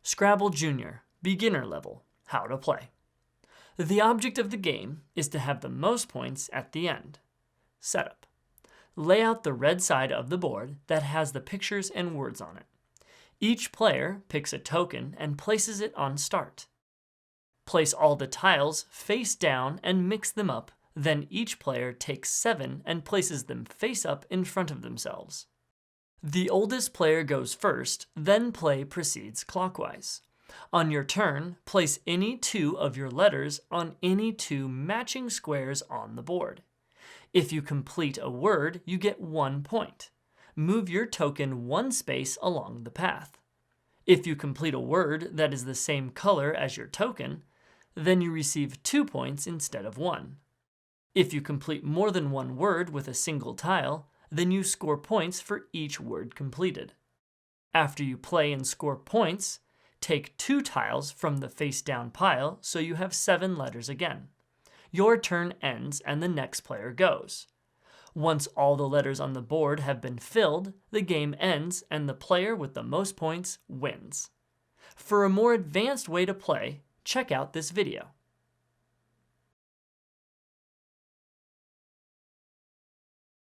Scrabble Junior, beginner level, how to play. The object of the game is to have the most points at the end. Setup. Lay out the red side of the board that has the pictures and words on it. Each player picks a token and places it on start. Place all the tiles face down and mix them up, then each player takes 7 and places them face up in front of themselves. The oldest player goes first, then play proceeds clockwise. On your turn, place any 2 of your letters on any 2 matching squares on the board. If you complete a word, you get 1 point. Move your token 1 space along the path. If you complete a word that is the same color as your token, then you receive 2 points instead of 1. If you complete more than 1 word with a single tile, then you score points for each word completed. After you play and score points, take 2 tiles from the face-down pile so you have 7 letters again. Your turn ends and the next player goes. Once all the letters on the board have been filled, the game ends and the player with the most points wins. For a more advanced way to play, check out this video.